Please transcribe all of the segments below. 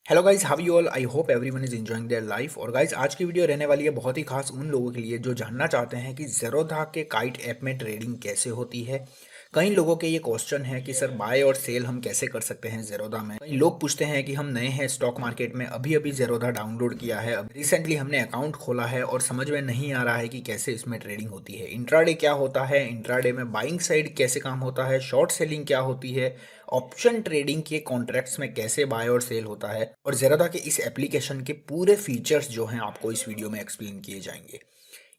Hello guys, how you all. I hope everyone is enjoying their life. और guys, आज की video रहने वाली है बहुत ही खास उन लोगों के लिए जो जानना चाहते हैं कि ज़ेरोधा के काइट ऐप में ट्रेडिंग कैसे होती है। कई लोगों के ये क्वेश्चन है कि सर बाय और सेल हम कैसे कर सकते हैं ज़ेरोधा में। कई लोग पूछते हैं कि हम नए हैं स्टॉक मार्केट में, अभी अभी ज़ेरोधा डाउनलोड किया है, अब रिसेंटली हमने अकाउंट खोला है और समझ में नहीं आ रहा है कि कैसे इसमें ट्रेडिंग होती है। इंट्राडे क्या होता है, इंट्राडे में बाइंग साइड कैसे काम होता है, शॉर्ट सेलिंग क्या होती है, ऑप्शन ट्रेडिंग के कॉन्ट्रैक्ट्स में कैसे बाय और सेल होता है, और ज़ेरोधा के इस एप्लीकेशन के पूरे फीचर्स जो हैं आपको इस वीडियो में एक्सप्लेन किए जाएंगे।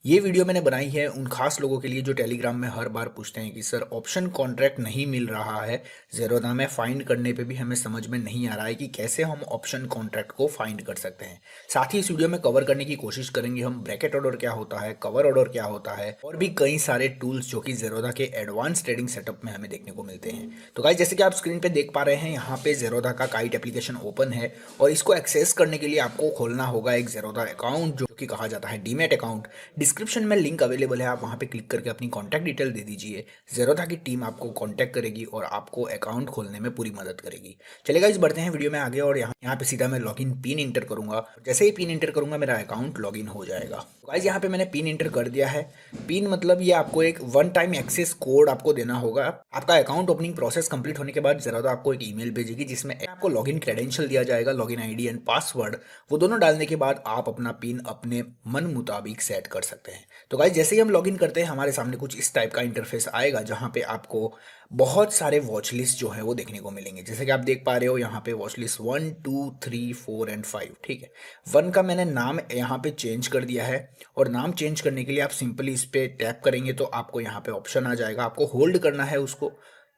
ये वीडियो मैंने बनाई है उन खास लोगों के लिए जो टेलीग्राम में हर बार पूछते हैं कि सर ऑप्शन कॉन्ट्रैक्ट नहीं मिल रहा है ज़ेरोधा में, फाइंड करने पे भी हमें समझ में नहीं आ रहा है कि कैसे हम ऑप्शन कॉन्ट्रैक्ट को फाइंड कर सकते हैं। साथ ही इस वीडियो में कवर करने की कोशिश करेंगे हम ब्रैकेट ऑर्डर क्या होता है, कवर ऑर्डर क्या होता है, और भी कई सारे टूल्स जो कि ज़ेरोधा के एडवांस ट्रेडिंग सेटअप में हमें देखने को मिलते हैं। तो गाइस, जैसे कि आप स्क्रीन पे देख पा रहे हैं, यहाँ पे ज़ेरोधा का काइट एप्लीकेशन ओपन है और इसको एक्सेस करने के लिए आपको खोलना होगा एक ज़ेरोधा अकाउंट जो कि कहा जाता है डीमैट अकाउंट। डिस्क्रिप्शन में लिंक अवेलेबल है, आप वहाँ पे क्लिक करके अपनी कॉन्टैक्ट डिटेल दे दीजिए। ज़ेरोधा की टीम आपको कॉन्टैक्ट करेगी और आपको अकाउंट खोलने में पूरी मदद करेगी। चलेगा, इस बढ़ते हैं वीडियो में आगे और यहाँ पे सीधा मैं लॉगिन पिन इंटर करूंगा। जैसे ही पिन इंटर करूंगा मेरा अकाउंट लॉगिन हो जाएगा। गाइज, यहाँ पे मैंने पिन इंटर कर दिया है। पिन मतलब ये आपको एक वन टाइम एक्सेस कोड आपको देना होगा। आपका अकाउंट ओपनिंग प्रोसेस कंप्लीट होने के बाद ज़ेरोधा आपको एक ईमेल भेजेगी जिसमें आपको लॉगिन क्रेडेंशियल दिया जाएगा, लॉगिन आईडी एंड पासवर्ड। वो दोनों डालने के बाद आप अपना पिन अपने मन मुताबिक सेट कर सकते हैं। तो गाइज, जैसे ही हम लॉगिन करते हैं हमारे सामने कुछ इस टाइप का इंटरफेस आएगा जहाँ पे आपको बहुत सारे वॉच लिस्ट जो है वो देखने को मिलेंगे। जैसे कि आप देख पा रहे हो यहाँ पे वॉच लिस्ट 1 2 3 4 एंड 5। ठीक है, 1 का मैंने नाम यहाँ पे चेंज कर दिया है और नाम चेंज करने के लिए आप सिंपली इस पे टैप करेंगे तो आपको यहाँ पे ऑप्शन आ जाएगा, आपको होल्ड करना है उसको।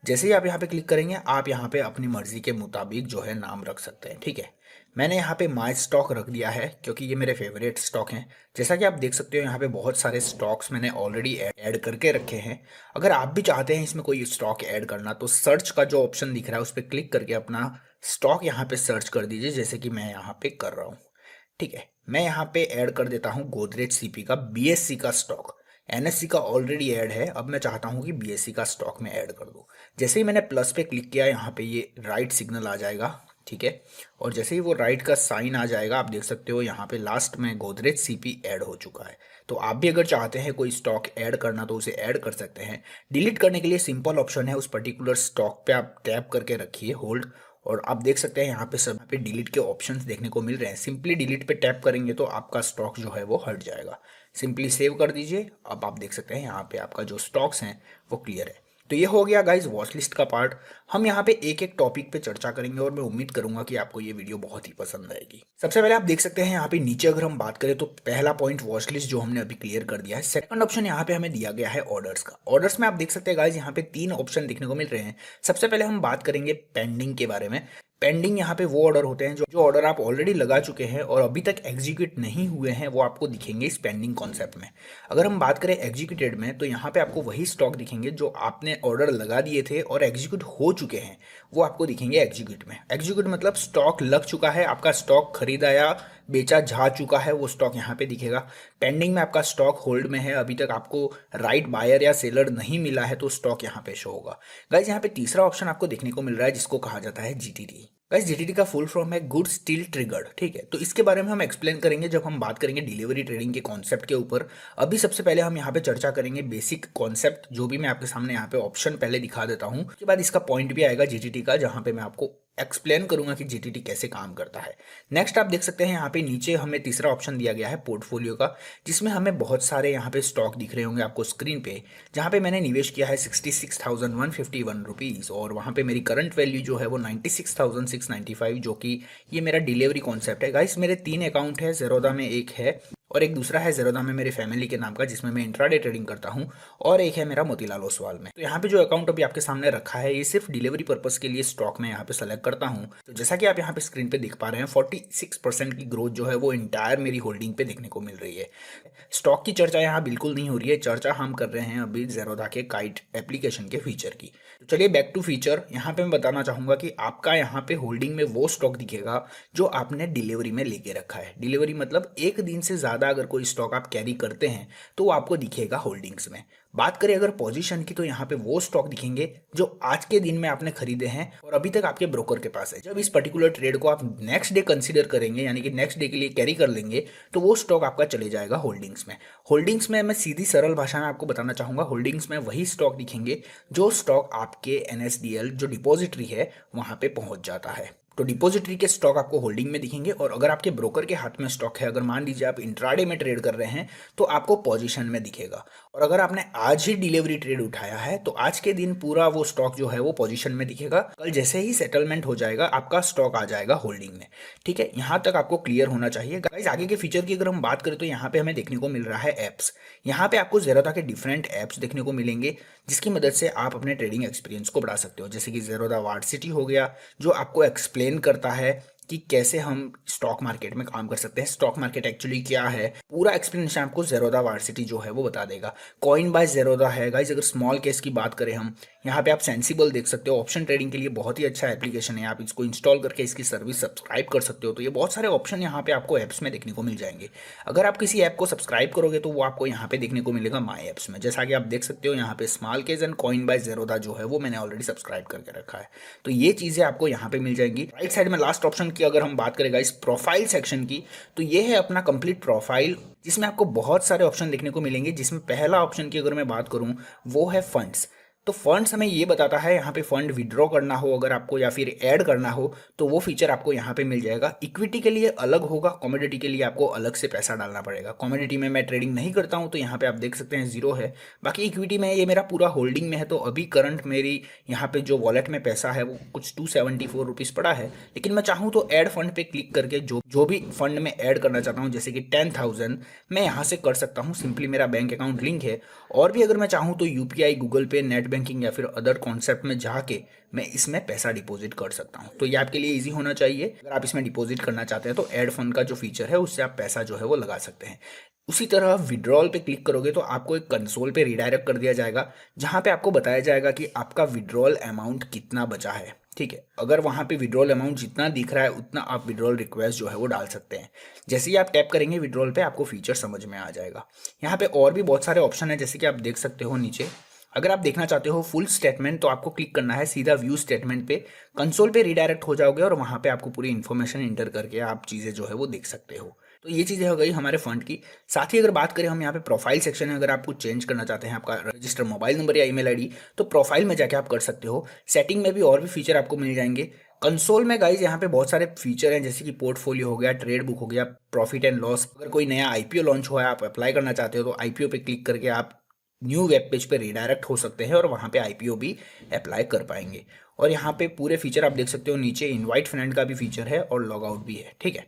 जैसे ही आप यहाँ पे क्लिक करेंगे आप यहाँ पे अपनी मर्जी के मुताबिक जो है नाम रख सकते हैं। ठीक है, मैंने यहाँ पे माई स्टॉक रख दिया है क्योंकि ये मेरे फेवरेट स्टॉक हैं। जैसा कि आप देख सकते हो यहाँ पे बहुत सारे स्टॉक्स मैंने ऑलरेडी ऐड करके रखे हैं। अगर आप भी चाहते हैं इसमें कोई स्टॉक ऐड करना तो सर्च का जो ऑप्शन दिख रहा है उस पर क्लिक करके अपना स्टॉक यहाँ पे सर्च कर दीजिए, जैसे कि मैं यहाँ पे कर रहा हूँ। ठीक है, मैं यहाँ पे ऐड कर देता हूँ गोदरेज सीपी का बीएससी का स्टॉक। एनएससी का ऑलरेडी ऐड है, अब मैं चाहता हूँ कि बीएससी का स्टॉक में ऐड कर दूँ। जैसे ही मैंने प्लस पे क्लिक किया यहाँ पे ये राइट सिग्नल आ जाएगा। ठीक है, और जैसे ही वो राइट का साइन आ जाएगा आप देख सकते हो यहाँ पे लास्ट में गोदरेज सीपी ऐड हो चुका है। तो आप भी अगर चाहते हैं कोई स्टॉक ऐड करना तो उसे ऐड कर सकते हैं। डिलीट करने के लिए सिंपल ऑप्शन है, उस पर्टिकुलर स्टॉक पे आप टैप करके रखिए होल्ड, और आप देख सकते हैं यहाँ पे सब पे डिलीट के ऑप्शंस देखने को मिल रहे हैं। सिंपली डिलीट पे टैप करेंगे तो आपका स्टॉक जो है वो हट जाएगा। सिंपली सेव कर दीजिए। अब आप देख सकते हैं यहाँ पे आपका जो स्टॉक्स हैं वो क्लियर है। तो ये हो गया गाइज वॉच लिस्ट का पार्ट। हम यहाँ पे एक एक टॉपिक पे चर्चा करेंगे और मैं उम्मीद करूंगा कि आपको ये वीडियो बहुत ही पसंद आएगी। सबसे पहले आप देख सकते हैं यहाँ पे नीचे अगर हम बात करें तो पहला पॉइंट वॉच लिस्ट जो हमने अभी क्लियर कर दिया है। सेकंड ऑप्शन यहाँ पे हमें दिया गया है ऑर्डर्स का। ऑर्डर्स में आप देख सकते हैं गाइज यहाँ पे 3 ऑप्शन देखने को मिल रहे हैं। सबसे पहले हम बात करेंगे पेंडिंग के बारे में। पेंडिंग यहाँ पे वो ऑर्डर होते हैं जो ऑर्डर आप ऑलरेडी लगा चुके हैं और अभी तक एग्जीक्यूट नहीं हुए हैं, वो आपको दिखेंगे इस पेंडिंग कॉन्सेप्ट में। अगर हम बात करें एग्जीक्यूटेड में तो यहाँ पे आपको वही स्टॉक दिखेंगे जो आपने ऑर्डर लगा दिए थे और एग्जीक्यूट हो चुके हैं, वो आपको दिखेंगे एग्जीक्यूट में। एग्जीक्यूट मतलब स्टॉक लग चुका है, आपका स्टॉक खरीदा या बेचा जा चुका है, वो स्टॉक यहाँ पे दिखेगा। पेंडिंग में आपका स्टॉक होल्ड में है, अभी तक आपको राइट बायर या सेलर नहीं मिला है तो स्टॉक यहाँ पे शो होगा। गाइज, यहाँ पे तीसरा ऑप्शन आपको देखने को मिल रहा है जिसको कहा जाता है जीटीटी। गाइस, जीटीटी का फुल फॉर्म है गुड स्टिल ट्रिगर्ड। ठीक है, तो इसके बारे में हम एक्सप्लेन करेंगे जब हम बात करेंगे डिलीवरी ट्रेडिंग के कॉन्सेप्ट के ऊपर। अभी सबसे पहले हम यहाँ पे चर्चा करेंगे बेसिक कॉन्सेप्ट, जो भी मैं आपके सामने यहाँ पे ऑप्शन पहले दिखा देता हूँ। उसके बाद इसका पॉइंट भी आएगा जीटीटी का, जहाँ पे मैं आपको एक्सप्लेन करूंगा कि जीटीटी कैसे काम करता है। नेक्स्ट आप देख सकते हैं यहाँ पे नीचे हमें तीसरा ऑप्शन दिया गया है पोर्टफोलियो का, जिसमें हमें बहुत सारे यहाँ पे स्टॉक दिख रहे होंगे आपको स्क्रीन पे, जहाँ पे मैंने निवेश किया है 66,151 रुपीज़ और वहाँ पे मेरी करंट वैल्यू जो है वो 96,695, जो कि ये मेरा डिलीवरी कॉन्सेप्ट है। गाइस, मेरे 3 अकाउंट है, ज़ेरोधा में एक है और एक दूसरा है ज़ेरोधा में मेरे फैमिली के नाम का जिसमें मैं इंट्राडे ट्रेडिंग करता हूँ, और एक है मेरा मोतीलाल ओसवाल में। तो यहाँ पे जो अकाउंट अभी आपके सामने रखा है ये सिर्फ डिलीवरी पर्पस के लिए स्टॉक में यहाँ पे सेलेक्ट करता हूँ। तो जैसा कि आप यहाँ पे स्क्रीन पे देख पा रहे हैं 46% की ग्रोथ जो है वो इंटायर मेरी होल्डिंग पे देखने को मिल रही है। स्टॉक की चर्चा यहाँ बिल्कुल नहीं हो रही है, चर्चा हम कर रहे हैं अभी ज़ेरोधा के काइट एप्लीकेशन के फीचर की। तो चलिए बैक टू फीचर। यहाँ पे मैं बताना चाहूँगा कि आपका यहाँ पे होल्डिंग में वो स्टॉक दिखेगा जो आपने डिलीवरी में लेके रखा है। डिलीवरी मतलब एक दिन से ज़्यादा अगर कोई स्टॉक आप कैरी करते हैं तो वो आपको दिखेगा होल्डिंग्स में। बात करें अगर पोजीशन की, तो यहाँ पे वो स्टॉक दिखेंगे जो आज के दिन में आपने खरीदे हैं और अभी तक आपके ब्रोकर के पास है। जब इस पर्टिकुलर ट्रेड को आप नेक्स्ट डे कंसीडर करेंगे, यानी कि नेक्स्ट डे के लिए कैरी कर लेंगे, तो वो स्टॉक आपका चले जाएगा होल्डिंग्स में। होल्डिंग्स में मैं सीधी सरल भाषा में आपको बताना चाहूंगा, होल्डिंग्स में वही स्टॉक दिखेंगे जो स्टॉक आपके NSDL जो डिपॉजिटरी है वहां पे पहुंच जाता है। तो डिपॉजिटरी के स्टॉक आपको होल्डिंग में दिखेंगे, और अगर आपके ब्रोकर के हाथ में स्टॉक है, अगर मान लीजिए आप इंट्राडे में ट्रेड कर रहे हैं, तो आपको पोजीशन में दिखेगा। और अगर आपने आज ही डिलीवरी ट्रेड उठाया है, तो आज के दिन पूरा वो स्टॉक जो है वो पोजीशन में दिखेगा। कल जैसे ही सेटलमेंट हो जाएगा, आपका स्टॉक आ जाएगा होल्डिंग में। ठीक है, यहाँ तक आपको क्लियर होना चाहिए। गाइस, आगे के फीचर की अगर हम बात करें, तो यहाँ पे हमें देखने को मिल रहा है एप्स। यहाँ पे आपको ज़ेरोधा के डिफरेंट एप्स देखने को मिलेंगे, जिसकी मदद से आप अपने ट्रेडिंग एक्सपीरियंस को बढ़ा सकते हो। जैसे कि ज़ेरोधा वार्सिटी हो गया, जो आपको एक्सप्लेन करता है कि कैसे हम स्टॉक मार्केट में काम कर सकते हैं, स्टॉक मार्केट एक्चुअली क्या है, पूरा एक्सप्लेनेशन आपको ज़ेरोधा वार्सिटी जो है वो बता देगा। कॉइन बाय ज़ेरोधा है गाइस। अगर स्मॉल केस की बात करें हम, यहाँ पे आप सेंसिबल देख सकते हो, ऑप्शन ट्रेडिंग के लिए बहुत ही अच्छा एप्लीकेशन है। आप इसको इंस्टॉल करके इसकी सर्विस सब्सक्राइब कर सकते हो। तो ये बहुत सारे ऑप्शन यहाँ पे आपको ऐप्स में देखने को मिल जाएंगे। अगर आप किसी ऐप को सब्सक्राइब करोगे, तो वो आपको यहाँ पे देखने को मिलेगा माई ऐप्स में। जैसा कि आप देख सकते हो, यहाँ पे smallcase and Coin by Zerodha जो है वो मैंने ऑलरेडी सब्सक्राइब करके रखा है। तो ये चीज़ें आपको यहाँ पे मिल जाएंगी। राइट साइड में लास्ट ऑप्शन की अगर हम बात करें इस प्रोफाइल सेक्शन की, तो ये है अपना कंप्लीट प्रोफाइल, जिसमें आपको बहुत सारे ऑप्शन देखने को मिलेंगे। जिसमें पहला ऑप्शन की अगर मैं बात करूं, वो है फंड्स। तो फंड्स हमें ये बताता है यहाँ पे फंड विड्रॉ करना हो अगर आपको, या फिर ऐड करना हो, तो वो फीचर आपको यहाँ पे मिल जाएगा। इक्विटी के लिए अलग होगा, कमोडिटी के लिए आपको अलग से पैसा डालना पड़ेगा। कमोडिटी में मैं ट्रेडिंग नहीं करता हूँ, तो यहाँ पे आप देख सकते हैं 0 है। बाकी इक्विटी में ये मेरा पूरा होल्डिंग में है, तो अभी करंट मेरी यहाँ पे जो वॉलेट में पैसा है वो कुछ 274 रुपीज़ पड़ा है। लेकिन मैं चाहूँ तो ऐड फंड पे क्लिक करके जो भी फंड में ऐड करना चाहता हूँ, जैसे कि 10,000 मैं यहाँ से कर सकता हूँ। सिंपली मेरा बैंक अकाउंट लिंक है, और भी अगर मैं चाहूँ तो UPI, गूगल पे, नेट बैंकिंग या फिर अदर कॉन्सेप्ट में जाके मैं इसमें पैसा डिपॉजिट कर सकता हूँ। तो ये आपके लिए इजी होना चाहिए। अगर आप इसमें डिपॉजिट करना चाहते हैं, तो ऐड फंड का जो फीचर है उससे आप पैसा जो है वो लगा सकते हैं। उसी तरह विड्रॉल पे क्लिक करोगे, तो आपको एक कंसोल पे रिडायरेक्ट कर दिया जाएगा, जहाँ पे आपको बताया जाएगा कि आपका विड्रॉल अमाउंट कितना बचा है। ठीक है, अगर वहाँ पे विड्रॉल अमाउंट जितना दिख रहा है, उतना आप विड्रॉल रिक्वेस्ट जो है वो डाल सकते हैं। जैसे ही आप टैप करेंगे विड्रॉल पे, आपको फीचर समझ में आ जाएगा। यहाँ पे और भी बहुत सारे ऑप्शन है, जैसे कि आप देख सकते हो नीचे। अगर आप देखना चाहते हो फुल स्टेटमेंट, तो आपको क्लिक करना है सीधा व्यू स्टेटमेंट पे। कंसोल पे रिडायरेक्ट हो जाओगे, और वहाँ पे आपको पूरी इन्फॉर्मेशन इंटर करके आप चीज़ें जो है वो देख सकते हो। तो ये चीज़ें हो गई हमारे फंड की। साथ ही अगर बात करें हम यहाँ पे प्रोफाइल सेक्शन है, अगर आप कुछ चेंज करना चाहते हैं, आपका रजिस्टर मोबाइल नंबर या ईमेल आईडी, तो प्रोफाइल में जाके आप कर सकते हो। सेटिंग में भी और भी फीचर आपको मिल जाएंगे। कंसोल में गाइज यहाँ पे बहुत सारे फीचर हैं, जैसे कि पोर्टफोलियो हो गया, ट्रेड बुक हो गया, प्रॉफिट एंड लॉस। अगर कोई नया IPO लॉन्च हुआ है, आप अप्लाई करना चाहते हो, तो IPO पे क्लिक करके आप न्यू वेब पेज पे रिडायरेक्ट हो सकते हैं, और वहाँ पे IPO भी अप्लाई कर पाएंगे। और यहाँ पे पूरे फीचर आप देख सकते हो, नीचे इनवाइट फ्रेंड का भी फीचर है और लॉग आउट भी है। ठीक है,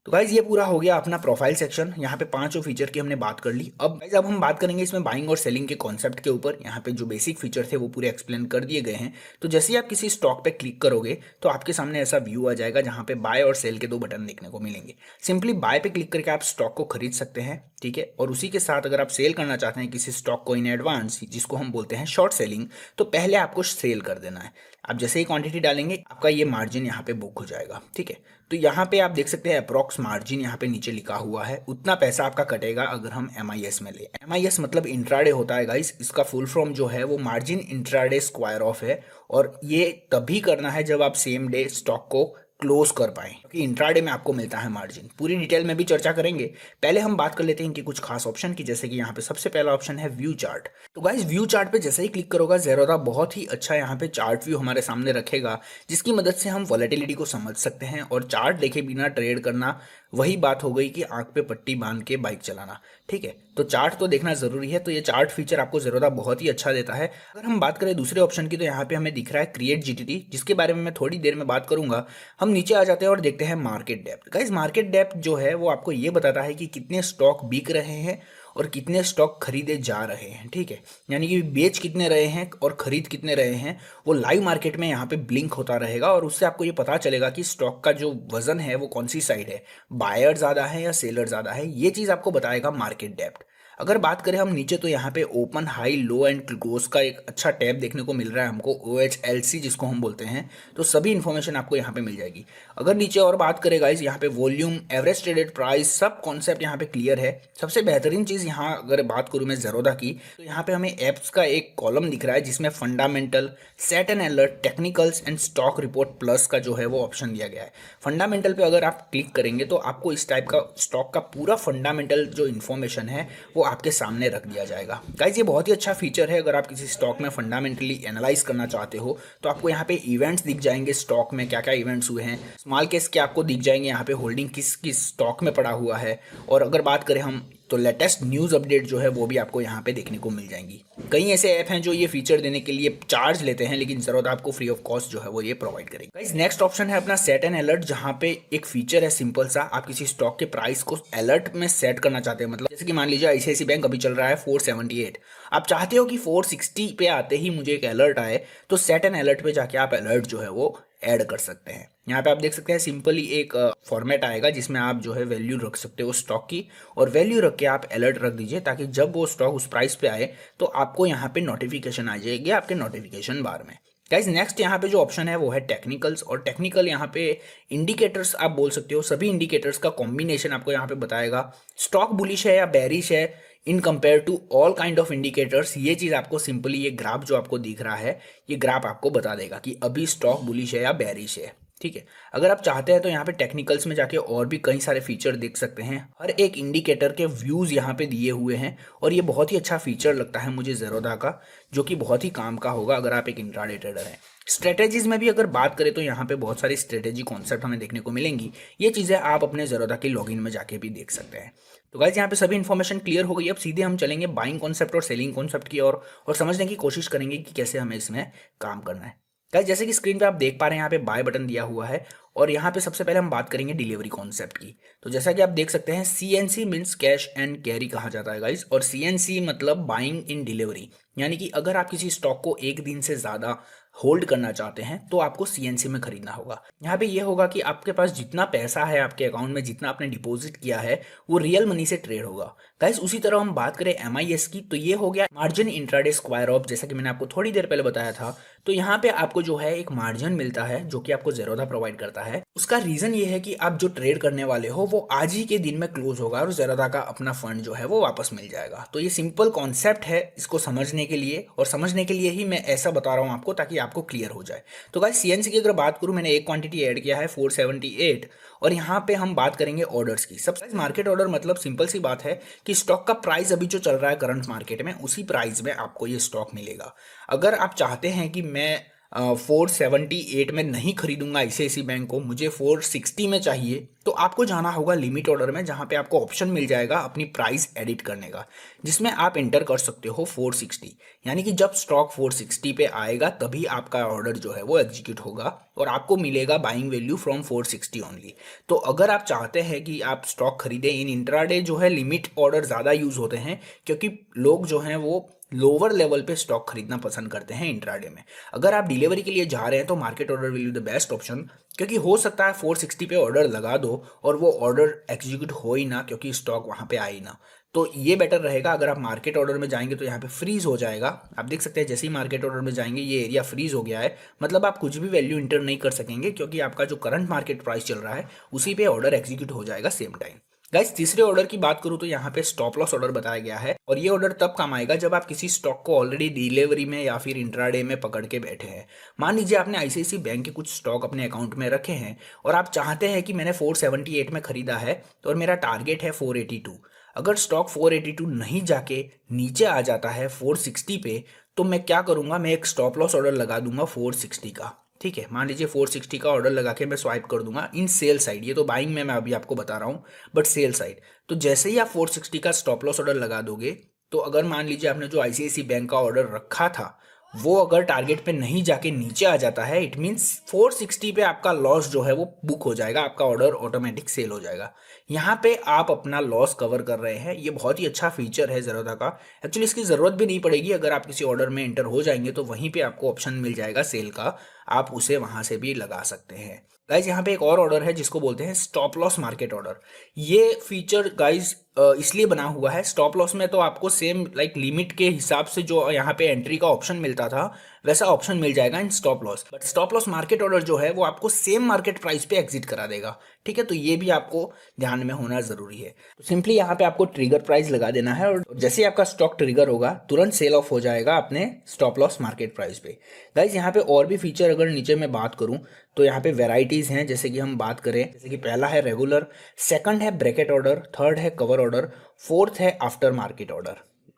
तो गाइज ये पूरा हो गया अपना प्रोफाइल सेक्शन। यहाँ पे 5 फीचर की हमने बात कर ली। अब गाइज अब हम बात करेंगे इसमें बाइंग और सेलिंग के कॉन्सेप्ट के ऊपर। यहाँ पे जो बेसिक फीचर थे वो पूरे एक्सप्लेन कर दिए गए हैं। तो जैसे ही आप किसी स्टॉक पे क्लिक करोगे, तो आपके सामने ऐसा व्यू आ जाएगा, जहाँ पे बाय और सेल के 2 बटन देखने को मिलेंगे। सिंपली बाय पे क्लिक करके आप स्टॉक को खरीद सकते हैं। ठीक है, और उसी के साथ अगर आप सेल करना चाहते हैं किसी स्टॉक को इन एडवांस, जिसको हम बोलते हैं शॉर्ट सेलिंग, तो पहले आपको सेल कर देना है। आप जैसे ही क्वांटिटी डालेंगे, आपका ये मार्जिन यहाँ पे बुक हो जाएगा। ठीक है, तो यहाँ पे आप देख सकते हैं अप्रॉक्स मार्जिन यहाँ पे नीचे लिखा हुआ है, उतना पैसा आपका कटेगा अगर हम MIS में ले। MIS मतलब इंट्राडे होता है गाइस। इसका फुल फॉर्म जो है वो मार्जिन इंट्राडे स्क्वायर ऑफ है, और ये तभी करना है जब आप सेम डे स्टॉक को क्लोज कर पाए, क्योंकि इंट्राडे में आपको मिलता है मार्जिन। पूरी डिटेल में भी चर्चा करेंगे। पहले हम बात कर लेते हैं इनकी कुछ खास ऑप्शन की, जैसे कि यहाँ पे सबसे पहला ऑप्शन है व्यू चार्ट। तो गाइस व्यू चार्ट पे जैसे ही क्लिक करोगे, ज़ेरोधा बहुत ही अच्छा यहाँ पे चार्ट व्यू हमारे सामने रखेगा, जिसकी मदद से हम वॉलेटिलिटी को समझ सकते हैं। और चार्ट देखे बिना ट्रेड करना वही बात हो गई कि आंख पे पट्टी बांध के बाइक चलाना। ठीक है, तो चार्ट तो देखना जरूरी है। तो ये चार्ट फीचर आपको ज़ेरोधा बहुत ही अच्छा देता है। अगर हम बात करें दूसरे ऑप्शन की, तो यहाँ पे हमें दिख रहा है क्रिएट GTT, जिसके बारे में मैं थोड़ी देर में बात करूंगा। हम नीचे आ जाते हैं और देखते हैं market depth. Guys market depth जो है वो आपको ये बताता है कि कितने स्टॉक बिक रहे हैं और कितने स्टॉक खरीदे जा रहे हैं। ठीक है, यानी कि बेच कितने रहे हैं और खरीद कितने रहे हैं, वो लाइव मार्केट में यहाँ पे ब्लिंक होता रहेगा, और उससे आपको ये पता चलेगा कि स्टॉक का जो वजन है वो कौन सी साइड है, बायर ज़्यादा है या सेलर ज़्यादा है। ये चीज़ आपको बताएगा मार्केट डेप्थ। अगर बात करें हम नीचे तो यहाँ पे open high low and close का एक अच्छा टैब देखने को मिल रहा है हमको, OHLC जिसको हम बोलते हैं। तो सभी इन्फॉर्मेशन आपको यहाँ पे मिल जाएगी। अगर नीचे और बात करें गाइस, यहाँ पे वॉल्यूम, एवरेज ट्रेडेड प्राइस, सब कॉन्सेप्ट यहाँ पे क्लियर है। सबसे बेहतरीन चीज़ यहाँ अगर बात करूँ मैं ज़ेरोधा की, तो यहाँ पे हमें एप्स का एक कॉलम दिख रहा है जिसमें fundamental, set and alert, technicals and stock report plus का जो है वो ऑप्शन दिया गया है। फंडामेंटल पे अगर आप क्लिक करेंगे तो आपको इस टाइप का स्टॉक का पूरा फंडामेंटल जो इन्फॉर्मेशन है वो आपके सामने रख दिया जाएगा। गाइज ये बहुत ही अच्छा फीचर है। अगर आप किसी स्टॉक में फंडामेंटली एनालाइज करना चाहते हो तो आपको यहाँ पे इवेंट्स दिख जाएंगे, स्टॉक में क्या क्या इवेंट्स हुए हैं, स्मॉल केस के आपको दिख जाएंगे, यहाँ पे होल्डिंग किस किस स्टॉक में पड़ा हुआ है। और अगर बात करें हम तो लेटेस्ट न्यूज़ अपडेट जो है वो भी आपको यहाँ पे देखने को मिल जाएंगी। कई ऐसे ऐप हैं जो ये फीचर देने के लिए चार्ज लेते हैं, लेकिन ज़रूरत आपको फ्री ऑफ कॉस्ट जो है वो ये प्रोवाइड करेंगे। गाइस नेक्स्ट ऑप्शन है अपना सेट एंड अलर्ट, जहाँ पे एक फीचर है सिंपल सा, आप किसी स्टॉक के प्राइस को अलर्ट में सेट करना चाहते हैं। मतलब जैसे कि मान लीजिए ICICI बैंक अभी चल रहा है 478, आप चाहते हो कि 460 पे आते ही मुझे एक अलर्ट आए, तो सेट एंड अलर्ट पे जाके आप अलर्ट जो है वो ऐड कर सकते हैं। यहाँ पे आप देख सकते हैं सिंपली एक फॉर्मेट आएगा जिसमें आप जो है वैल्यू रख सकते हो स्टॉक की, और वैल्यू रख के आप अलर्ट रख दीजिए ताकि जब वो स्टॉक उस प्राइस पे आए तो आपको यहाँ पे नोटिफिकेशन आ जाएगी आपके नोटिफिकेशन बार में। गाइज नेक्स्ट यहाँ पे जो ऑप्शन है वो है टेक्निकल्स, और टेक्निकल यहाँ पे इंडिकेटर्स आप बोल सकते हो। सभी इंडिकेटर्स का कॉम्बिनेशन आपको यहाँ पे बताएगा स्टॉक बुलिश है या बेरिश है in compare to all kind of indicators. ये चीज़ आपको सिंपली ये ग्राफ जो आपको दिख रहा है, ये ग्राफ आपको बता देगा कि अभी स्टॉक बुलिश है या बेरिश है। ठीक है, अगर आप चाहते हैं तो यहाँ पे टेक्निकल्स में जाके और भी कई सारे फीचर देख सकते हैं। हर एक इंडिकेटर के व्यूज़ यहाँ पे दिए हुए हैं, और ये बहुत ही अच्छा फीचर लगता है मुझे ज़ेरोधा का, जो कि बहुत ही काम का होगा अगर आप एक इंट्राडे ट्रेडर हैं। स्ट्रेटेजीज में भी अगर बात करें तो यहाँ पे बहुत सारी स्ट्रेटेजी कॉन्सेप्ट हमें देखने को मिलेंगी। ये चीज़ें आप अपने ज़ेरोधा के लॉगिन में जाके भी देख सकते हैं। तो गाइज यहाँ पे सभी इन्फॉर्मेशन क्लियर हो गई। अब सीधे हम चलेंगे बाइंग कॉन्सेप्ट और सेलिंग कॉन्सेप्ट की ओर, और समझने की कोशिश करेंगे कि कैसे हमें इसमें काम करना है। गाइस जैसे कि स्क्रीन पे आप देख पा रहे हैं यहाँ पे बाय बटन दिया हुआ है, और यहाँ पे सबसे पहले हम बात करेंगे डिलीवरी कॉन्सेप्ट की। तो जैसा कि आप देख सकते हैं CNC means cash and carry कहा जाता है गाइस, और CNC मतलब बाइंग इन डिलीवरी, यानी कि अगर आप किसी स्टॉक को एक दिन से ज़्यादा होल्ड करना चाहते हैं तो आपको CNC में खरीदना होगा। यहाँ पे ये होगा कि आपके पास जितना पैसा है आपके अकाउंट में, जितना आपने डिपॉजिट किया है, वो रियल मनी से ट्रेड होगा। गाइस उसी तरह हम बात करें MIS की, तो ये हो गया मार्जिन इंट्राडे स्क्वायर ऑफ, जैसा कि मैंने आपको थोड़ी देर पहले बताया था। तो यहाँ पे आपको जो है एक मार्जिन मिलता है जो कि आपको ज़ेरोधा प्रोवाइड करता है। उसका रीज़न ये है कि आप जो ट्रेड करने वाले हो वो आज ही के दिन में क्लोज होगा और ज़ेरोधा का अपना फंड जो है वो वापस मिल जाएगा। तो ये सिंपल कॉन्सेप्ट है इसको समझने के लिए, और समझने के लिए ही मैं ऐसा बता रहा हूँ आपको ताकि आपको क्लियर हो जाए। तो गाइस CNC की अगर बात करूँ, मैंने एक क्वांटिटी ऐड किया है 478, और यहाँ पे हम बात करेंगे ऑर्डर्स की। सबसे मार्केट ऑर्डर मतलब सिंपल सी बात है कि स्टॉक का प्राइस अभी जो चल रहा है करंट मार्केट में, उसी प्राइस में आपको ये स्टॉक मिलेगा। अगर आप चाहते हैं कि मैं 478 में नहीं खरीदूंगा ICICI बैंक को, मुझे 460 में चाहिए, तो आपको जाना होगा लिमिट ऑर्डर में, जहां पे आपको ऑप्शन मिल जाएगा अपनी प्राइस एडिट करने का, जिसमें आप एंटर कर सकते हो 460। यानी कि जब स्टॉक 460 पे आएगा तभी आपका ऑर्डर जो है वो एग्जीक्यूट होगा और आपको मिलेगा बाइंग वैल्यू फ्रॉम 460 ओनली। तो अगर आप चाहते हैं कि आप स्टॉक खरीदें, इन इंट्राडे जो है लिमिट ऑर्डर ज़्यादा यूज़ होते हैं, क्योंकि लोग जो हैं वो लोअर लेवल पे स्टॉक खरीदना पसंद करते हैं इंट्राडे में। अगर आप डिलीवरी के लिए जा रहे हैं तो market order will be the best option, क्योंकि हो सकता है 460 पे ऑर्डर लगा दो और वो ऑर्डर एग्जीक्यूट हो ही ना, क्योंकि स्टॉक वहाँ पे आए ही ना। तो ये बेटर रहेगा। अगर आप मार्केट ऑर्डर में जाएंगे तो यहाँ पे फ्रीज हो जाएगा। आप देख सकते हैं जैसे ही मार्केट ऑर्डर में जाएंगे ये एरिया फ्रीज हो गया है, मतलब आप कुछ भी वैल्यू इंटर नहीं कर सकेंगे, क्योंकि आपका जो करंट मार्केट प्राइस चल रहा है उसी पे ऑर्डर एग्जीक्यूट हो जाएगा सेम टाइम। गाइस तीसरे ऑर्डर की बात करूं तो यहाँ पे स्टॉप लॉस ऑर्डर बताया गया है, और ये ऑर्डर तब काम आएगा जब आप किसी स्टॉक को ऑलरेडी डिलीवरी में या फिर इंट्राडे में पकड़ के बैठे हैं। मान लीजिए आपने ICICI बैंक के कुछ स्टॉक अपने अकाउंट में रखे हैं और आप चाहते हैं कि मैंने 478 में खरीदा है और मेरा टारगेट है 482। अगर स्टॉक 482 नहीं जाके नीचे आ जाता है 460 पे, तो मैं क्या करूंगा, मैं एक स्टॉप लॉस ऑर्डर लगा दूंगा 460 का। ठीक है, मान लीजिए 460 का ऑर्डर लगा के मैं स्वाइप कर दूंगा इन सेल साइड। ये तो बाइंग में मैं अभी आपको बता रहा हूँ, बट सेल साइड। तो जैसे ही आप 460 का स्टॉप लॉस ऑर्डर लगा दोगे, तो अगर मान लीजिए आपने जो ICICI बैंक का ऑर्डर रखा था वो अगर टारगेट पे नहीं जाके नीचे आ जाता है, इट मीन्स 460 पे आपका लॉस जो है वो बुक हो जाएगा, आपका ऑर्डर ऑटोमेटिक सेल हो जाएगा। यहाँ पे आप अपना लॉस कवर कर रहे हैं। ये बहुत ही अच्छा फीचर है ज़ेरोधा का। एक्चुअली इसकी ज़रूरत भी नहीं पड़ेगी, अगर आप किसी ऑर्डर में एंटर हो जाएंगे तो वहीं पे आपको ऑप्शन मिल जाएगा सेल का। आप उसे वहां से भी लगा सकते हैं। गाइज यहाँ पे एक और ऑर्डर है जिसको बोलते हैं स्टॉप लॉस मार्केट ऑर्डर। ये फीचर गाइज इसलिए बना हुआ है, स्टॉप लॉस में तो आपको सेम लाइक लिमिट के हिसाब से जो यहाँ पे एंट्री का ऑप्शन मिलता था वैसा ऑप्शन मिल जाएगा इन stop loss, but stop loss market order जो है वो आपको सेम मार्केट प्राइस पे एग्जिट करा देगा। ठीक है, तो ये भी आपको ध्यान में होना जरूरी है। तो सिंपली यहाँ पे आपको ट्रिगर प्राइस लगा देना है और जैसे ही आपका स्टॉक ट्रिगर होगा तुरंत सेल ऑफ हो जाएगा अपने स्टॉप लॉस मार्केट प्राइस पे। गाइज यहाँ पे और भी फीचर अगर नीचे मैं बात करूँ तो यहाँ पे वेराइटीज हैं, जैसे कि हम बात करें, जैसे कि पहला है रेगुलर, सेकंड है ब्रैकेट ऑर्डर, थर्ड है कवर ऑर्डर, फोर्थ है आफ्टर मार्केट ऑर्डर।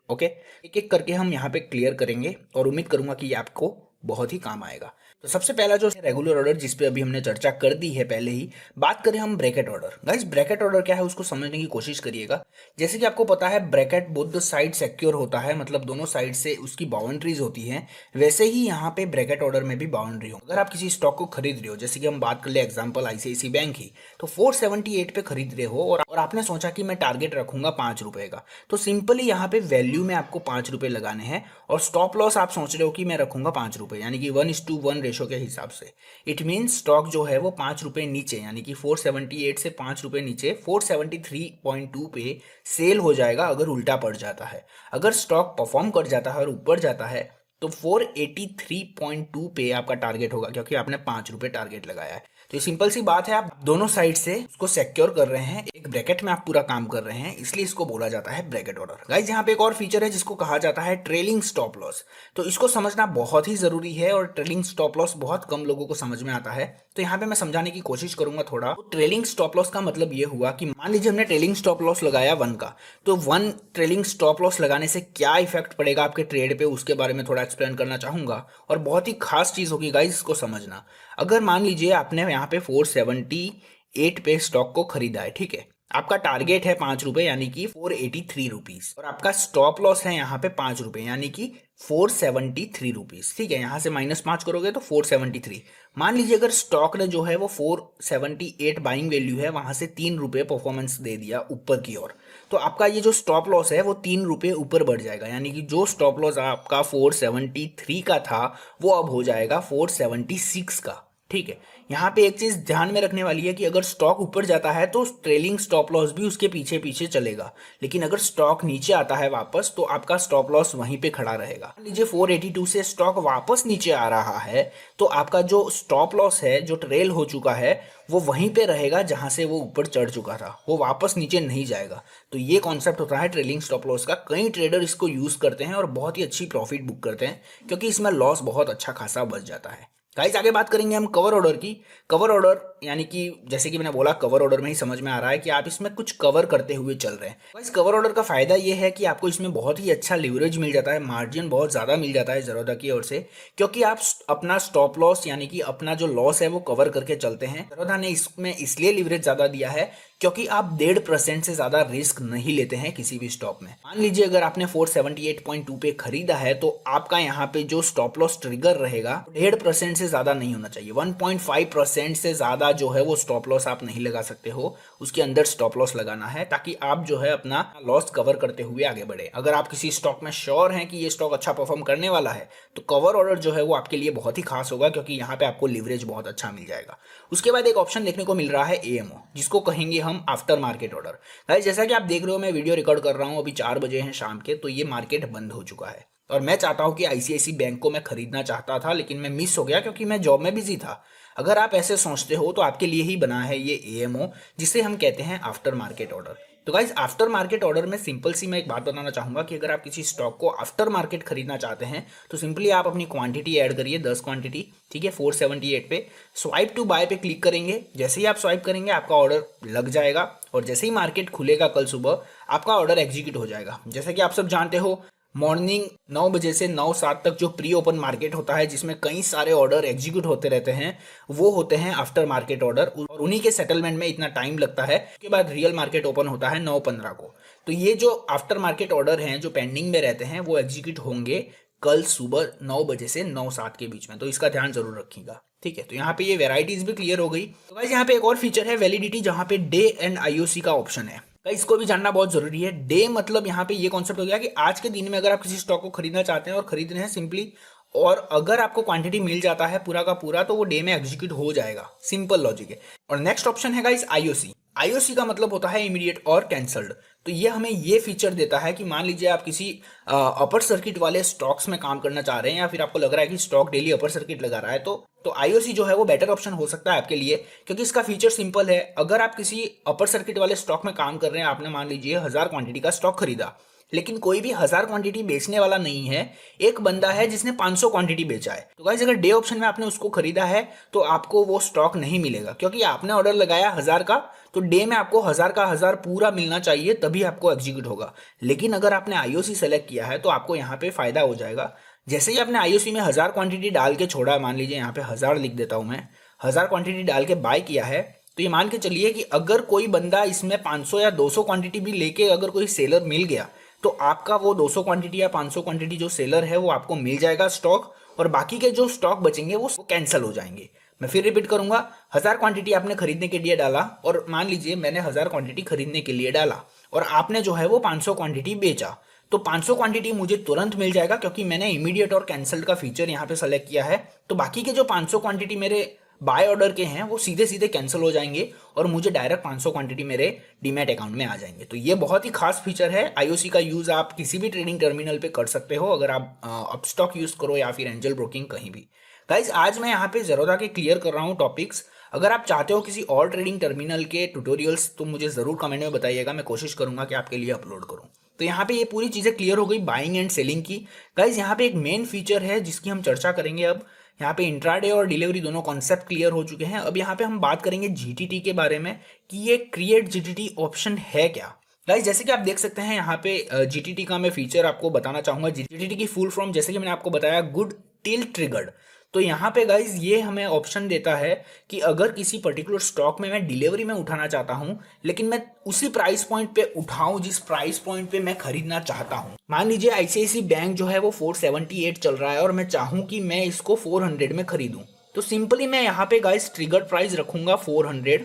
ओके, एक एक करके हम यहाँ पे क्लियर करेंगे और उम्मीद करूंगा कि ये आपको बहुत ही काम आएगा। तो सबसे पहला जो रेगुलर ऑर्डर जिस पे अभी हमने चर्चा कर दी है पहले ही, बात करें हम bracket order. Guys bracket order क्या है उसको समझने की कोशिश करिएगा। जैसे कि आपको पता है ब्रैकेट बोथ साइड सिक्योर होता है, मतलब दोनों साइड से उसकी बाउंड्रीज होती हैं, वैसे ही यहाँ पे ब्रैकेट ऑर्डर में भी बाउंड्री हो। अगर आप किसी स्टॉक को खरीद रहे हो, जैसे कि हम बात कर ले एग्जाम्पल आईसीआईसी बैंक ही, तो 478 पे खरीद रहे हो और आपने सोचा कि मैं टारगेट रखूंगा 5 रुपए का, तो सिंपली यहाँ पे वैल्यू में आपको 5 रुपए लगाने हैं और स्टॉप लॉस आप सोच रहे हो कि मैं रखूंगा 5 रुपए, यानी कि 1:1 रेशो के हिसाब से। इट मीन स्टॉक जो है वो 5 रुपए नीचे, यानी कि 478 से 5 रुपए नीचे 473.2 पे सेल हो जाएगा अगर उल्टा पड़ जाता है। अगर स्टॉक परफॉर्म कर जाता है और ऊपर जाता है तो 483.2 पे आपका टारगेट होगा, क्योंकि आपने 5 रुपए टारगेट लगाया है। तो ये सिंपल सी बात है, आप दोनों साइड से उसको सिक्योर कर रहे हैं, एक ब्रैकेट में आप पूरा काम कर रहे हैं, इसलिए इसको बोला जाता है ब्रैकेट ऑर्डर। गाइस यहाँ पे एक और फीचर है जिसको कहा जाता है ट्रेलिंग स्टॉप लॉस। तो इसको समझना बहुत ही जरूरी है और ट्रेलिंग स्टॉप लॉस बहुत कम लोगों को समझ में आता है, तो यहाँ पे मैं समझाने की कोशिश करूंगा थोड़ा। तो ट्रेलिंग स्टॉप लॉस का मतलब ये हुआ कि मान लीजिए हमने ट्रेलिंग स्टॉप लॉस लगाया 1 का, तो 1 ट्रेलिंग स्टॉप लॉस लगाने से क्या इफेक्ट पड़ेगा आपके ट्रेड पे, उसके बारे में थोड़ा एक्सप्लेन करना चाहूंगा। और बहुत ही खास चीज होगी गाइस इसको समझना। अगर मान लीजिए आपने यहाँ पे 478 पे स्टॉक को खरीदा है, ठीक है, आपका टारगेट है 5 रुपए यानी कि 483 रुपीज, और आपका स्टॉप लॉस है यहाँ पे 5 रुपए यानी कि 473 रुपीज। ठीक है, यहाँ से -5 करोगे तो 473। मान लीजिए अगर स्टॉक ने जो है वो 478 बाइंग वैल्यू है, वहां से 3 रुपए परफॉर्मेंस दे दिया ऊपर की ओर, तो आपका ये जो स्टॉप लॉस है वो 3 रुपए ऊपर बढ़ जाएगा, यानी कि जो स्टॉप लॉस आपका 473 का था वो अब हो जाएगा 476 का। ठीक है, यहाँ पे एक चीज ध्यान में रखने वाली है कि अगर स्टॉक ऊपर जाता है तो ट्रेलिंग स्टॉप लॉस भी उसके पीछे पीछे चलेगा, लेकिन अगर स्टॉक नीचे आता है वापस तो आपका स्टॉप लॉस वहीं पे खड़ा रहेगा। मान लीजिए 482 से स्टॉक वापस नीचे आ रहा है तो आपका जो स्टॉप लॉस है, जो ट्रेल हो चुका है, वो वहीं पे रहेगा जहां से वो ऊपर चढ़ चुका था, वो वापस नीचे नहीं जाएगा। तो ये कॉन्सेप्ट होता है ट्रेलिंग स्टॉप लॉस का। कई ट्रेडर इसको यूज करते हैं और बहुत ही अच्छी प्रॉफिट बुक करते हैं, क्योंकि इसमें लॉस बहुत अच्छा खासा बच जाता है। गाइस आगे बात करेंगे हम कवर ऑर्डर की। कवर ऑर्डर यानी कि जैसे कि मैंने बोला, कवर ऑर्डर में ही समझ में आ रहा है कि आप इसमें कुछ कवर करते हुए चल रहे हैं। गाइस कवर ऑर्डर का फायदा ये है कि आपको इसमें बहुत ही अच्छा लिवरेज मिल जाता है, मार्जिन बहुत ज्यादा मिल जाता है ज़रोधा की ओर से, क्योंकि आप अपना स्टॉप लॉस यानी कि अपना जो लॉस है वो कवर करके चलते हैं। ज़रोधा ने इसमें इसलिए लिवरेज ज्यादा दिया है क्योंकि आप 1.5% से ज्यादा रिस्क नहीं लेते हैं किसी भी स्टॉक में। मान लीजिए अगर आपने 478.2 पे खरीदा है तो आपका यहाँ पे जो स्टॉप लॉस ट्रिगर रहेगा 1.5% से ज्यादा नहीं होना चाहिए। 1.5% से ज्यादा जो है वो स्टॉप लॉस आप नहीं लगा सकते हो, उसके अंदर स्टॉप लॉस लगाना है ताकि आप जो है अपना लॉस कवर करते हुए आगे बढ़े। अगर आप किसी स्टॉक में श्योर हैं कि ये स्टॉक अच्छा परफॉर्म करने वाला है तो कवर ऑर्डर जो है वो आपके लिए बहुत ही खास होगा, क्योंकि यहाँ पे आपको लिवरेज बहुत अच्छा मिल जाएगा। उसके बाद एक ऑप्शन देखने को मिल रहा है एएमओ, जिसको कहेंगे हम आफ्टर मार्केट ऑर्डर। गाइस जैसा कि आप देख रहे हो, मैं वीडियो रिकॉर्ड कर रहा हूं, अभी 4 बजे हैं शाम के, तो ये मार्केट बंद हो चुका है और मैं चाहता हूं कि आईसीआईसी बैंक को मैं खरीदना चाहता था, लेकिन मैं मिस हो गया क्योंकि मैं जॉब में बिजी था। अगर आप ऐसे सोचते हो तो आपके लिए ही बना है ये एएमओ, जिसे हम कहते हैं आफ्टर मार्केट ऑर्डर। तो गाइज आफ्टर मार्केट ऑर्डर में सिंपल सी मैं एक बात बताना चाहूंगा कि अगर आप किसी स्टॉक को आफ्टर मार्केट खरीदना चाहते हैं तो सिंपली आप अपनी क्वांटिटी ऐड करिए, 10 क्वांटिटी, ठीक है, 478 पे स्वाइप टू बाय पे क्लिक करेंगे। जैसे ही आप स्वाइप करेंगे आपका ऑर्डर लग जाएगा और जैसे ही मार्केट खुलेगा कल सुबह आपका ऑर्डर एग्जीक्यूट हो जाएगा। जैसे कि आप सब जानते हो, मॉर्निंग 9 बजे से 9-7 तक जो प्री ओपन मार्केट होता है जिसमें कई सारे ऑर्डर एग्जीक्यूट होते रहते हैं, वो होते हैं आफ्टर मार्केट ऑर्डर, और उन्हीं के सेटलमेंट में इतना टाइम लगता है। उसके बाद रियल मार्केट ओपन होता है 9:15 को। तो ये जो आफ्टर मार्केट ऑर्डर हैं जो पेंडिंग में रहते हैं वो एग्जीक्यूट होंगे कल सुबह 9 बजे से 9-7 के बीच में, तो इसका ध्यान जरूर रखिएगा। ठीक है, तो यहाँ पे ये वेराइटीज भी क्लियर हो गई। तो गाइस यहाँ पे एक और फीचर है वैलिडिटी, जहाँ पे डे एंड आईओसी का ऑप्शन है। इसको भी जानना बहुत जरूरी है। डे मतलब यहाँ पे ये कॉन्सेप्ट हो गया कि आज के दिन में अगर आप किसी स्टॉक को खरीदना चाहते हैं और खरीद रहे हैं सिंपली और अगर आपको क्वांटिटी मिल जाता है पूरा का पूरा तो वो डे में एग्जीक्यूट हो जाएगा। सिंपल लॉजिक है। और नेक्स्ट ऑप्शन है गाइस आईओसी। आईओसी का मतलब होता है इमीडिएट और कैंसल्ड। तो ये हमें ये फीचर देता है कि मान लीजिए आप किसी अपर सर्किट वाले स्टॉक्स में काम करना चाह रहे हैं या फिर आपको लग रहा है कि स्टॉक डेली अपर सर्किट लगा रहा है तो आईओसी जो है वो बेटर ऑप्शन हो सकता है आपके लिए, क्योंकि इसका फीचर सिंपल है। अगर आप किसी अपर सर्किट वाले स्टॉक में काम कर रहे हैं, आपने मान लीजिए 1000 क्वांटिटी का स्टॉक खरीदा, लेकिन कोई भी 1000 क्वांटिटी बेचने वाला नहीं है, एक बंदा है जिसने 500 क्वांटिटी बेचा है। तो गाइस अगर डे ऑप्शन में आपने उसको खरीदा है तो आपको वो स्टॉक नहीं मिलेगा, क्योंकि आपने ऑर्डर लगाया 1000 का, तो डे में आपको 1000 का 1000 पूरा मिलना चाहिए, तभी आपको एग्जीक्यूट होगा। लेकिन अगर आपने आईओसी सेलेक्ट किया है तो आपको यहाँ पे फायदा हो जाएगा। जैसे ही आपने आईओसी में 1000 क्वांटिटी डाल के छोड़ा, मान लीजिए यहाँ पे 1000 लिख देता हूँ मैं, 1000 क्वांटिटी डाल के बाय किया है, तो ये मान के चलिए कि अगर कोई बंदा इसमें 500 या 200 क्वांटिटी भी लेके अगर कोई सेलर मिल गया तो आपका वो 200 क्वांटिटी या 500 क्वांटिटी जो सेलर है वो आपको मिल जाएगा स्टॉक, और बाकी के जो स्टॉक बचेंगे वो कैंसिल हो जाएंगे। मैं फिर रिपीट करूंगा, 1000 क्वांटिटी आपने खरीदने के लिए डाला, और मान लीजिए मैंने 1000 क्वांटिटी खरीदने के लिए डाला और आपने जो है वो 500 क्वांटिटी बेचा, तो 500 क्वांटिटी मुझे तुरंत मिल जाएगा क्योंकि मैंने इमीडिएट और कैंसिल्ड का फीचर यहाँ पे सेलेक्ट किया है। तो बाकी के जो 500 क्वांटिटी मेरे बाय ऑर्डर के हैं वो सीधे सीधे कैंसिल हो जाएंगे और मुझे डायरेक्ट 500 क्वांटिटी मेरे डीमैट अकाउंट में आ जाएंगे। तो ये बहुत ही खास फीचर है। आईओसी का यूज आप किसी भी ट्रेडिंग टर्मिनल पे कर सकते हो, अगर आप अपस्टॉक यूज करो या फिर एंजल ब्रोकिंग कहीं भी। गाइज आज मैं यहाँ पे ज़ेरोधा के क्लियर कर रहा हूँ टॉपिक्स। अगर आप चाहते हो किसी और ट्रेडिंग टर्मिनल के ट्यूटोरियल्स तो मुझे ज़रूर कमेंट में बताइएगा, मैं कोशिश करूंगा कि आपके लिए अपलोड करूँ। तो यहाँ पे ये पूरी चीज़ें क्लियर हो गई बाइंग एंड सेलिंग की। गाइज यहाँ पे एक मेन फीचर है जिसकी हम चर्चा करेंगे अब। यहाँ पे इंट्राडे और डिलीवरी दोनों कॉन्सेप्ट क्लियर हो चुके हैं। अब यहाँ पे हम बात करेंगे जीटीटी के बारे में कि ये क्रिएट जीटीटी ऑप्शन है क्या। गाइस जैसे कि आप देख सकते हैं यहाँ पे जीटीटी का मैं फीचर आपको बताना चाहूंगा। जीटीटी की फुल फॉर्म जैसे कि मैंने आपको बताया, गुड टिल ट्रिगर्ड। तो यहाँ पे गाइज ये हमें ऑप्शन देता है कि अगर किसी पर्टिकुलर स्टॉक में मैं डिलीवरी में उठाना चाहता हूँ, लेकिन मैं उसी प्राइस पॉइंट पे उठाऊं जिस प्राइस पॉइंट पे मैं खरीदना चाहता हूँ। मान लीजिए आईसीआईसी बैंक जो है वो 478 चल रहा है और मैं चाहूँ कि मैं इसको 400 में खरीदूं, तो सिंपली मैं यहाँ पे गाइज ट्रिगर्ड प्राइस रखूंगा 400।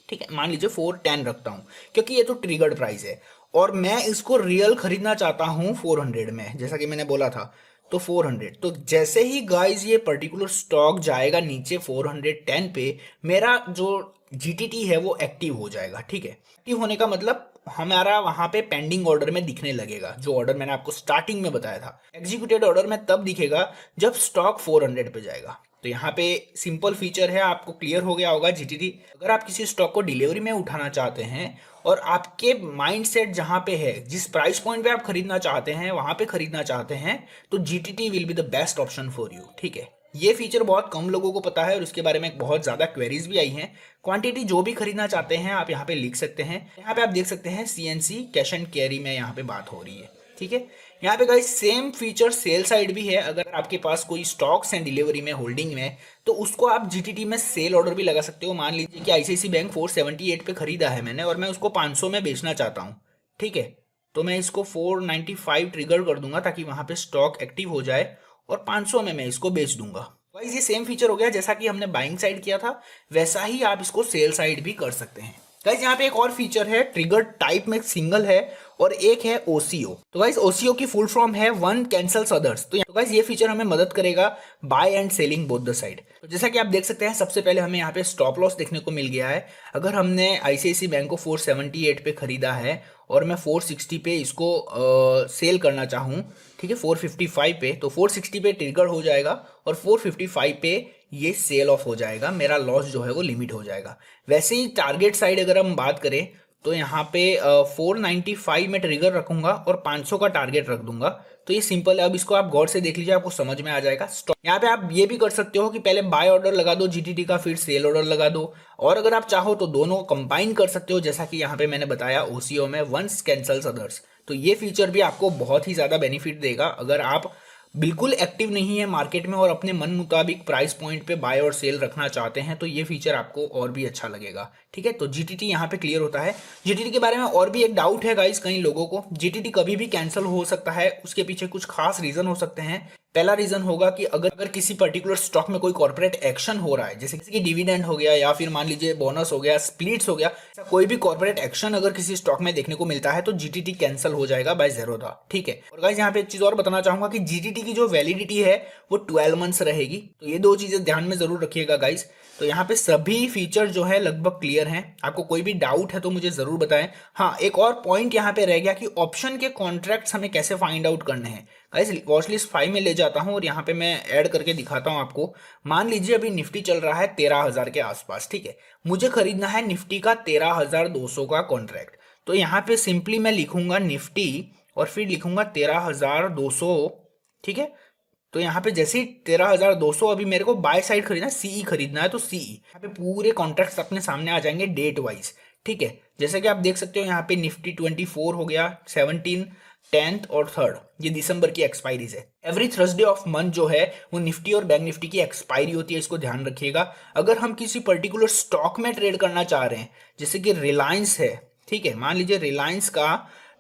ठीक है, मान लीजिए 410 रखता हूँ क्योंकि ये तो ट्रिगर्ड प्राइस है और मैं इसको रियल खरीदना चाहता हूँ 400 में, जैसा कि मैंने बोला था। तो 400, तो जैसे ही गाइस ये पर्टिकुलर स्टॉक जाएगा नीचे 410 पे, मेरा जो जीटीटी है वो एक्टिव हो जाएगा। ठीक है, एक्टिव होने का मतलब हमारा वहां पे पेंडिंग ऑर्डर में दिखने लगेगा। जो ऑर्डर मैंने आपको स्टार्टिंग में बताया था, एग्जीक्यूटेड ऑर्डर में तब दिखेगा जब स्टॉक 400 पे जाएगा। तो यहाँ पे सिंपल फीचर है, आपको क्लियर हो गया होगा जीटीटी। अगर आप किसी स्टॉक को डिलीवरी में उठाना चाहते हैं और आपके माइंडसेट जहां पे है, जिस प्राइस पॉइंट पे आप खरीदना चाहते हैं वहां पे खरीदना चाहते हैं, तो GTT will be the best option for you. ठीक है, ये फीचर बहुत कम लोगों को पता है और इसके बारे में बहुत ज्यादा क्वेरीज भी आई हैं। क्वांटिटी जो भी खरीदना चाहते हैं आप यहाँ पे लिख सकते हैं। यहाँ पे आप देख सकते हैं सीएनसी कैश एंड कैरी में यहाँ पे बात हो रही है। ठीक है, यहाँ पे guys same feature sell side भी है। अगर आपके पास कोई स्टॉक्स हैं डिलीवरी में, होल्डिंग में, तो उसको आप जीटीटी में सेल ऑर्डर भी लगा सकते हो। मान लीजिए कि आईसीआईसी बैंक 478 पे खरीदा है मैंने और मैं उसको 500 में बेचना चाहता हूँ। ठीक है, तो मैं इसको 495 ट्रिगर कर दूंगा ताकि वहां पे स्टॉक एक्टिव हो जाए और 500 में मैं इसको बेच दूंगा। गाइस ये सेम फीचर हो गया, जैसा कि हमने बाइंग साइड किया था वैसा ही आप इसको सेल साइड भी कर सकते हैं। गाइस यहाँ पे एक और फीचर है, ट्रिगर टाइप में सिंगल है और एक है ओसीओ। तो गाइस ओसीओ की फुल फॉर्म है वन कैंसल्स अदर्स। तो गाइस ये फीचर हमें मदद करेगा buy and selling both the side. तो जैसा कि आप देख सकते हैं, सबसे पहले हमें यहाँ पे स्टॉप लॉस देखने को मिल गया है। अगर हमने आईसीआईसी बैंक को 478 पे खरीदा है और मैं 460 पे इसको सेल करना चाहूँ, ठीक है, 455 पे, तो 460 पे ट्रिगर हो जाएगा और 455 पे ये सेल ऑफ हो जाएगा। मेरा लॉस जो है वो लिमिट हो जाएगा। वैसे ही टारगेट साइड अगर हम बात करें तो यहाँ पे 495 में ट्रिगर रखूंगा और 500 का टारगेट रख दूंगा। तो ये सिंपल है। अब इसको आप गौर से देख लीजिए, आपको समझ में आ जाएगा। यहाँ पे आप ये भी कर सकते हो कि पहले बाय ऑर्डर लगा दो जीटीटी का, फिर सेल ऑर्डर लगा दो, और अगर आप चाहो तो दोनों कंबाइन कर सकते हो, जैसा कि यहाँ पे मैंने बताया ओसीओ में वंस कैंसल्स अदर्स। तो ये फीचर भी आपको बहुत ही ज्यादा बेनिफिट देगा। अगर आप बिल्कुल एक्टिव नहीं है मार्केट में और अपने मन मुताबिक प्राइस पॉइंट पे बाय और सेल रखना चाहते हैं, तो ये फीचर आपको और भी अच्छा लगेगा। ठीक है, तो जीटीटी यहाँ पे क्लियर होता है। जीटीटी के बारे में और भी एक डाउट है गाइस कई लोगों को, जीटीटी कभी भी कैंसिल हो सकता है। उसके पीछे कुछ खास रीजन हो सकते हैं। पहला रीजन होगा कि अगर किसी पर्टिकुलर स्टॉक में कोई कॉर्पोरेट एक्शन हो रहा है, जैसे कि डिविडेंड हो गया या फिर मान लीजिए बोनस हो गया, स्प्लिट्स हो गया, ऐसा कोई भी कॉर्पोरेट एक्शन अगर किसी स्टॉक में देखने को मिलता है तो जीटीटी कैंसिल हो जाएगा बाय ज़ेरोधा, ठीक है। और गाइस यहाँ पे एक चीज और बताना चाहूंगा कि जीटीटी की जो वैलिडिटी है वो 12 मंथ्स रहेगी, तो ये दो चीजें ध्यान में जरूर रखिएगा गाइस। तो यहाँ पे सभी फीचर जो है लगभग क्लियर हैं। आपको कोई भी डाउट है तो मुझे जरूर बताएं। हाँ, एक और पॉइंट यहाँ पे रह गया कि ऑप्शन के कॉन्ट्रैक्ट्स हमें कैसे फाइंड आउट करने हैं। गाइस वॉच लिस्ट 5 में ले जाता हूँ और यहाँ पे मैं ऐड करके दिखाता हूँ आपको। मान लीजिए अभी निफ्टी चल रहा है 13,000 के आसपास, ठीक है। मुझे खरीदना है निफ्टी का 13,200 का कॉन्ट्रैक्ट। तो यहाँ पे सिंपली मैं लिखूंगा निफ्टी और फिर लिखूंगा 13,200, ठीक है। तो यहाँ पे जैसे ही 13,200 अभी मेरे को बाय साइड खरीदना है, सीई खरीदना है, तो सीई यहाँ पे पूरे कॉन्ट्रैक्ट्स अपने सामने आ जाएंगे डेट वाइज, ठीक है। जैसे कि आप देख सकते हो यहाँ पे निफ्टी 24 हो गया, 17, 10th और 3rd, ये दिसंबर की एक्सपायरीज है। एवरी थर्सडे ऑफ मंथ जो है वो निफ्टी और बैंक निफ्टी की एक्सपायरी होती है, इसको ध्यान रखिएगा। अगर हम किसी पर्टिकुलर स्टॉक में ट्रेड करना चाह रहे हैं, जैसे कि रिलायंस है, ठीक है, मान लीजिए रिलायंस का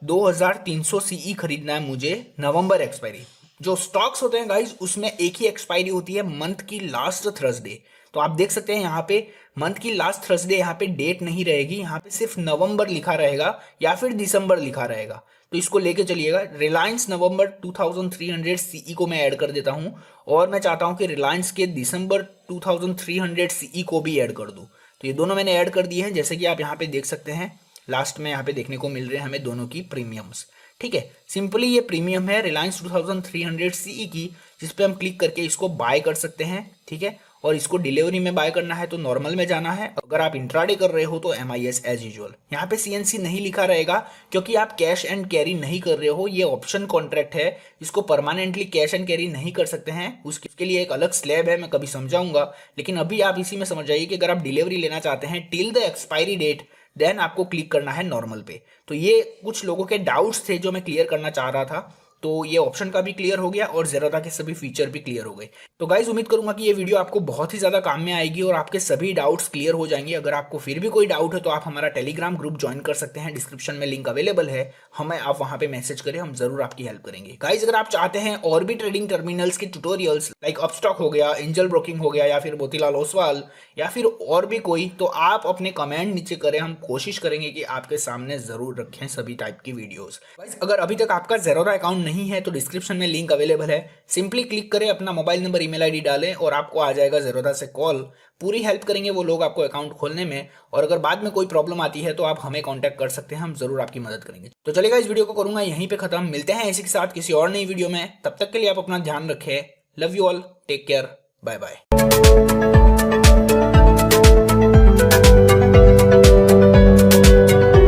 2,300 सीई खरीदना है मुझे, नवंबर एक्सपायरी। जो स्टॉक्स होते हैं गाइज उसमें एक ही एक्सपायरी होती है, मंथ की लास्ट थर्सडे। तो आप देख सकते हैं यहाँ पे मंथ की लास्ट थर्सडे, यहाँ पे डेट नहीं रहेगी, यहाँ पे सिर्फ नवंबर लिखा रहेगा या फिर दिसंबर लिखा रहेगा। तो इसको लेके चलिएगा। रिलायंस नवंबर 2300 सीई को मैं ऐड कर देता हूँ और मैं चाहता हूँ कि रिलायंस के दिसंबर 2300 सीई को भी ऐड कर दूँ। तो ये दोनों मैंने ऐड कर दिए हैं, जैसे कि आप यहाँ पे देख सकते हैं लास्ट में यहाँ पे देखने को मिल रहे हैं हमें दोनों की प्रीमियम्स, ठीक है। सिंपली ये प्रीमियम है रिलायंस 2300 सीई की, जिस पे हम क्लिक करके इसको बाय कर सकते हैं, ठीक है। और इसको डिलीवरी में बाय करना है तो नॉर्मल में जाना है, अगर आप इंट्राडे कर रहे हो तो MIS एज यूजुअल। यहाँ पे CNC नहीं लिखा रहेगा क्योंकि आप कैश एंड कैरी नहीं कर रहे हो, ये ऑप्शन कॉन्ट्रैक्ट है, इसको परमानेंटली कैश एंड कैरी नहीं कर सकते हैं, उसके लिए एक अलग स्लैब है, मैं कभी समझाऊंगा। लेकिन अभी आप इसी में समझ जाइए कि अगर आप डिलीवरी लेना चाहते हैं till the expiry date, then आपको क्लिक करना है नॉर्मल पे। तो ये कुछ लोगों के डाउट्स थे जो मैं क्लियर करना चाह रहा था, तो ये ऑप्शन का भी क्लियर हो गया और ज़ेरोधा के सभी फीचर भी क्लियर हो गए। तो गाइज उम्मीद करूंगा कि ये वीडियो आपको बहुत ही ज़्यादा काम में आएगी और आपके सभी डाउट्स क्लियर हो जाएंगे। अगर आपको फिर भी कोई डाउट है तो आप हमारा टेलीग्राम ग्रुप ज्वाइन कर सकते हैं, डिस्क्रिप्शन में लिंक अवेलेबल है, हमें आप वहाँ पे मैसेज करें, हम जरूर आपकी हेल्प करेंगे। गाइज अगर आप चाहते हैं और भी ट्रेडिंग टर्मिनल्स के ट्यूटोरियल्स लाइक अपस्टॉक हो गया, एंजल ब्रोकिंग हो गया, या फिर मोतीलाल ओसवाल, या फिर और भी कोई, तो आप अपने कमेंट नीचे करें, हम कोशिश करेंगे कि आपके सामने जरूर रखें सभी टाइप की वीडियोस। गाइज अगर अभी तक आपका ज़ेरोधा अकाउंट नहीं है तो डिस्क्रिप्शन में लिंक अवेलेबल है, सिंपली क्लिक करें, अपना मोबाइल नंबर, ईमेल आईडी डालें और आपको आ जाएगा ज़ेरोधा से कॉल। पूरी हेल्प करेंगे वो लोग आपको अकाउंट खोलने में, और अगर बाद में कोई प्रॉब्लम आती है तो आप हमें कांटेक्ट कर सकते हैं, हम जरूर आपकी मदद करेंगे। तो चलेगा, इस वीडियो को करूंगा यहीं पे खत्म, मिलते हैं इसी के साथ किसी और नई वीडियो में, तब तक के लिए आप अपना ध्यान रखें। Love you all, take care, bye bye.